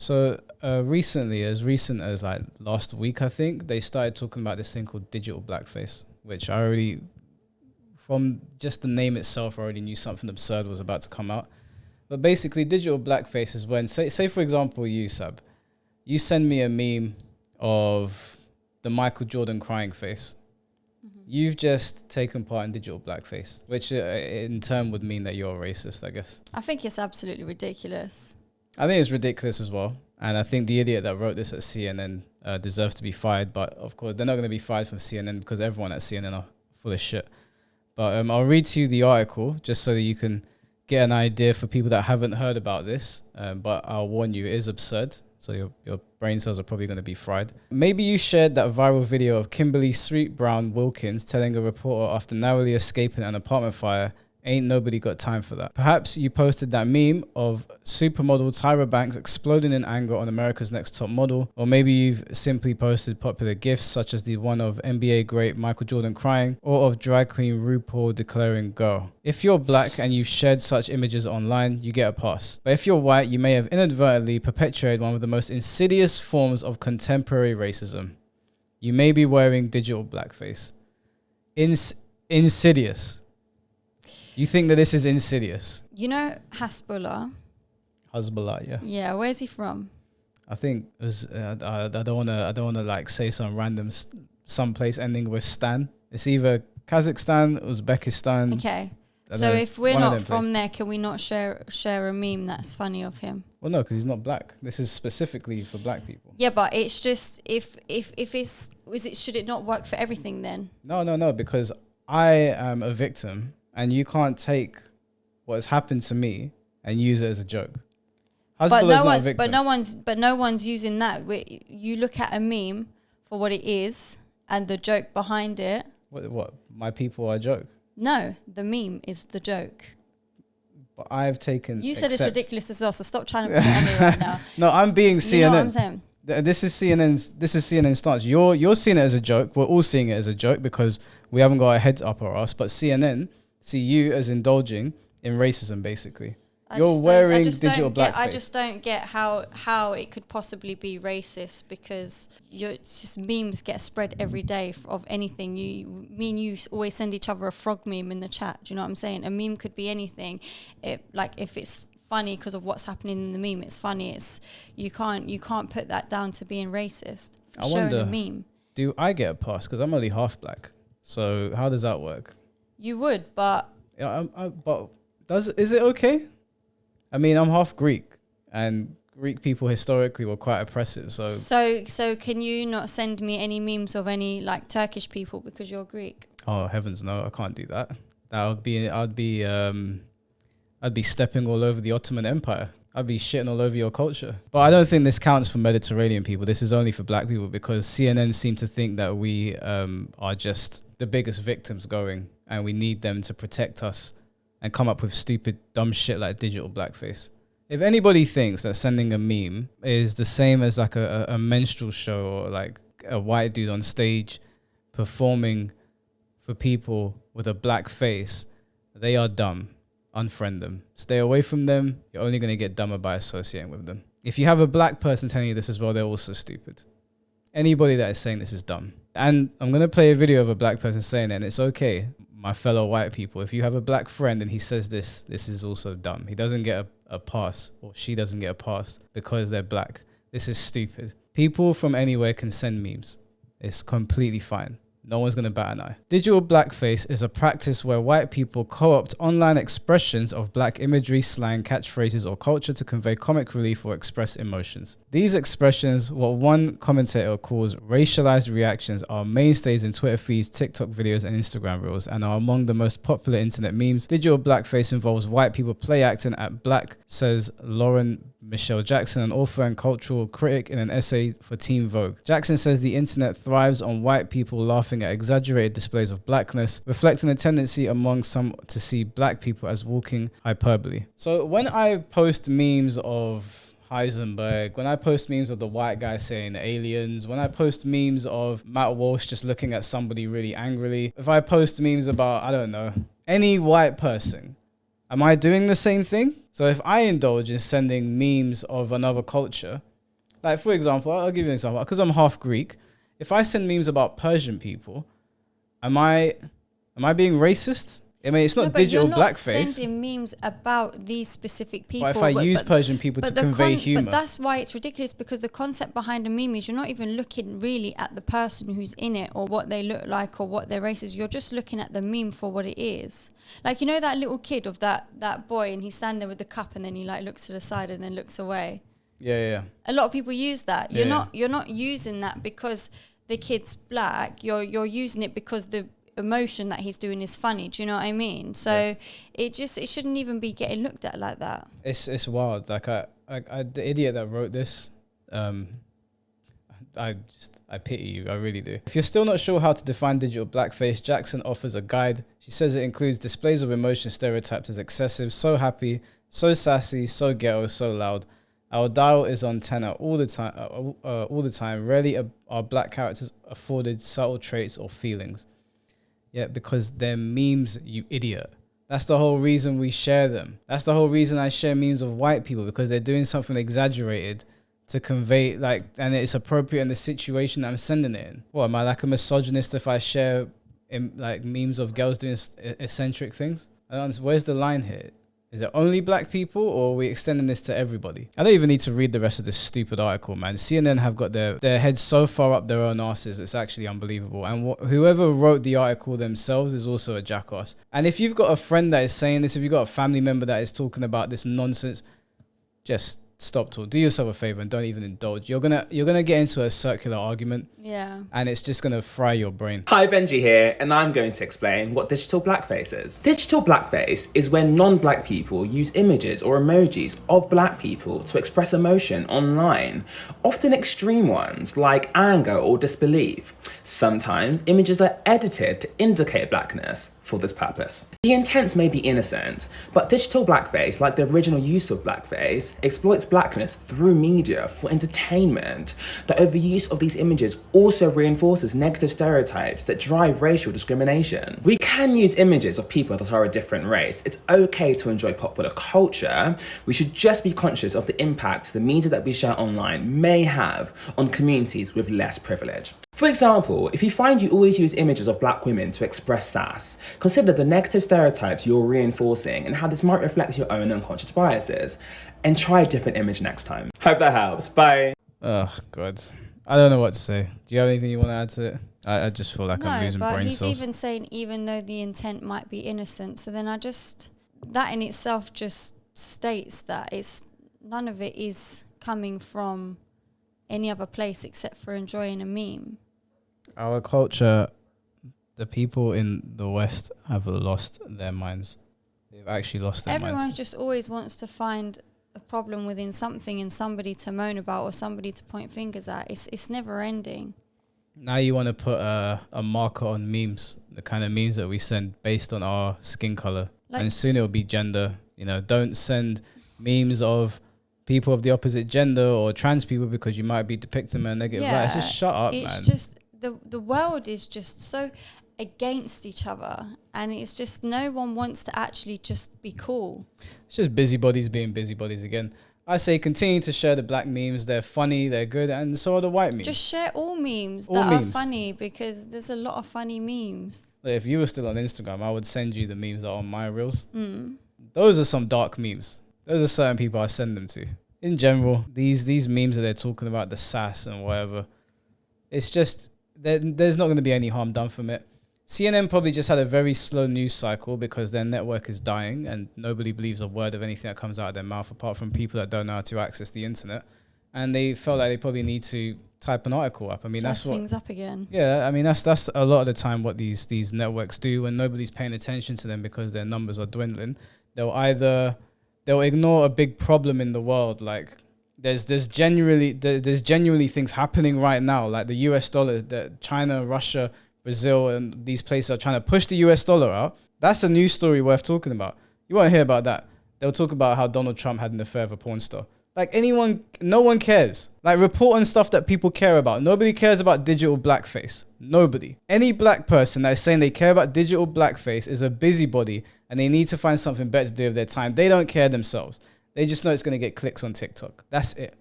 So recently, as recent as like last week, I think, they started talking about this thing called digital blackface, which I already, from just the name itself, I already knew something absurd was about to come out. But basically, digital blackface is when, say for example, you, Sab, you send me a meme of the Michael Jordan crying face. You've just taken part in digital blackface, which in turn would mean that you're a racist, I guess. I think it's absolutely ridiculous. I think it's ridiculous as well. And I think the idiot that wrote this at CNN deserves to be fired. But of course, they're not going to be fired from CNN because everyone at CNN are full of shit. But I'll read to you the article just so that you can get an idea for people that haven't heard about this. But I'll warn you, it is absurd. So your brain cells are probably going to be fried. Maybe you shared that viral video of Kimberly Sweet Brown Wilkins telling a reporter after narrowly escaping an apartment fire, "Ain't nobody got time for that." Perhaps you posted that meme of supermodel Tyra Banks exploding in anger on America's Next Top Model. Or maybe you've simply posted popular GIFs such as the one of NBA great Michael Jordan crying or of drag queen RuPaul declaring go. If you're black and you've shared such images online, you get a pass. But if you're white, you may have inadvertently perpetuated one of the most insidious forms of contemporary racism. You may be wearing digital blackface. Insidious. You think that this is insidious? You know Hezbollah? Hezbollah, yeah. Yeah, where's he from? I think it was. I don't wanna like say some random someplace ending with Stan. It's either Kazakhstan, Uzbekistan. Okay. So if we're not from there, can we not share a meme that's funny of him? Well, no, because he's not black. This is specifically for black people. Yeah, but it's just if should it not work for everything then? No, because I am a victim. And you can't take what has happened to me and use it as a joke. But no one's using that. You look at a meme for what it is and the joke behind it. What? My people are a joke? No, the meme is the joke. But I've taken. You said it's ridiculous as well, so stop trying to put it on me right now. No, I'm being CNN. You know what I'm saying? This is CNN's stance. You're seeing it as a joke. We're all seeing it as a joke because we haven't got our heads up our ass. But CNN see you as indulging in racism, basically. You're wearing digital blackface. I just don't get how it could possibly be racist because it's just memes get spread every day of anything. Me and you always send each other a frog meme in the chat. Do you know what I'm saying? A meme could be anything. If it's funny because of what's happening in the meme, it's funny. You can't put that down to being racist. I wonder, do I get a pass because I'm only half black? So how does that work? You would, but is it okay? I mean, I'm half Greek, and Greek people historically were quite oppressive. So can you not send me any memes of any like Turkish people because you're Greek? Oh heavens, no! I can't do that. I'd be stepping all over the Ottoman Empire. I'd be shitting all over your culture. But I don't think this counts for Mediterranean people. This is only for black people because CNN seem to think that we are just the biggest victims going. And we need them to protect us and come up with stupid, dumb shit like digital blackface. If anybody thinks that sending a meme is the same as like a minstrel show or like a white dude on stage performing for people with a black face, they are dumb. Unfriend them. Stay away from them. You're only going to get dumber by associating with them. If you have a black person telling you this as well, they're also stupid. Anybody that is saying this is dumb. And I'm going to play a video of a black person saying it, and it's okay. My fellow white people, if you have a black friend and he says this is also dumb. He doesn't get a pass, or she doesn't get a pass because they're black. This is stupid. People from anywhere can send memes. It's completely fine. No one's going to bat an eye. Digital blackface is a practice where white people co-opt online expressions of black imagery, slang, catchphrases, or culture to convey comic relief or express emotions. These expressions, what one commentator calls racialized reactions, are mainstays in Twitter feeds, TikTok videos, and Instagram reels, and are among the most popular internet memes. Digital blackface involves white people play acting at black, says Lauren Michelle Jackson, an author and cultural critic, in an essay for Teen Vogue. Jackson says the internet thrives on white people laughing at exaggerated displays of blackness, reflecting a tendency among some to see black people as walking hyperbole. So when I post memes of Heisenberg, when I post memes of the white guy saying aliens, when I post memes of Matt Walsh just looking at somebody really angrily, if I post memes about, I don't know, any white person, am I doing the same thing? So if I indulge in sending memes of another culture, Like, for example, I'll give you an example. Because I'm half Greek, if I send memes about Persian people, am I being racist? I mean, it's not digital blackface. You're not sending memes about these specific people. But if I use Persian people to convey humor. But that's why it's ridiculous, because the concept behind a meme is you're not even looking really at the person who's in it or what they look like or what their race is. You're just looking at the meme for what it is. Like, you know that little kid of that boy, and he's standing there with the cup and then he like looks to the side and then looks away. Yeah. A lot of people use that. You're not using that because the kid's black. You're using it because the emotion that he's doing is funny. Do you know what I mean? So it shouldn't even be getting looked at like that. It's wild. Like I the idiot that wrote this, I pity you. I really do. If you're still not sure how to define digital blackface, Jackson offers a guide. She says it includes displays of emotion stereotyped as excessive, so happy, so sassy, so ghetto, so loud. Our dial is on 10 all the time. Rarely are black characters afforded subtle traits or feelings. Yeah, because they're memes, you idiot. That's the whole reason we share them. That's the whole reason I share memes of white people, because they're doing something exaggerated to convey, like, and it's appropriate in the situation that I'm sending it in. What, am I like a misogynist if I share like memes of girls doing eccentric things? I don't understand. Where's the line here? Is it only black people, or are we extending this to everybody? I don't even need to read the rest of this stupid article, man. CNN have got their heads so far up their own asses, it's actually unbelievable. And whoever wrote the article themselves is also a jackass. And if you've got a friend that is saying this, if you've got a family member that is talking about this nonsense, just stop talking. Do yourself a favor and don't even indulge. You're gonna get into a circular argument. Yeah. And it's just gonna fry your brain. Hi, Benji here, and I'm going to explain what digital blackface is. Digital blackface is when non-black people use images or emojis of black people to express emotion online, often extreme ones like anger or disbelief. Sometimes images are edited to indicate blackness for this purpose. The intent may be innocent, but digital blackface, like the original use of blackface, exploits blackness through media for entertainment. The overuse of these images also reinforces negative stereotypes that drive racial discrimination. We can use images of people that are a different race. It's okay to enjoy popular culture. We should just be conscious of the impact the media that we share online may have on communities with less privilege. For example, if you find you always use images of black women to express sass, consider the negative stereotypes you're reinforcing and how this might reflect your own unconscious biases, and try a different image next time. Hope that helps. Bye. Oh, God. I don't know what to say. Do you have anything you want to add to it? I just feel like I'm losing brain cells. No, but he's even saying even though the intent might be innocent, so then that in itself just states that none of it is coming from any other place except for enjoying a meme. Our culture, the people in the West have lost their minds. They've actually lost their minds. Everyone just always wants to find a problem within something and somebody to moan about or somebody to point fingers at. It's never ending. Now you want to put a marker on memes, the kind of memes that we send based on our skin color. And soon it'll be gender. You know, don't send memes of people of the opposite gender or trans people because you might be depicting them in a negative light. It's just shut up, man. It's just the world is just so against each other, and it's just no one wants to actually just be cool. It's just busybodies being busybodies again. I say continue to share the black memes. They're funny, they're good, and so are the white memes. Just share all memes are funny, because there's a lot of funny memes. Like if you were still on Instagram, I would send you the memes that are on my reels. Those are some dark memes. Those are certain people I send them to. In general, these memes that they're talking about, the sass and whatever, it's just, there's not going to be any harm done from it. CNN probably just had a very slow news cycle because their network is dying and nobody believes a word of anything that comes out of their mouth apart from people that don't know how to access the internet. And they felt like they probably need to type an article up. I mean, that's what things up again. Yeah, I mean, that's a lot of the time what these networks do when nobody's paying attention to them because their numbers are dwindling. They'll ignore a big problem in the world. Like there's genuinely things happening right now, like the US dollar, that China, Russia, Brazil, and these places are trying to push the US dollar out. That's a news story worth talking about. You won't hear about that. They'll talk about how Donald Trump had an affair with a porn star. Like no one cares. Like report on stuff that people care about. Nobody cares about digital blackface. Nobody. Any black person that is saying they care about digital blackface is a busybody and they need to find something better to do with their time. They don't care themselves. They just know it's going to get clicks on TikTok. That's it.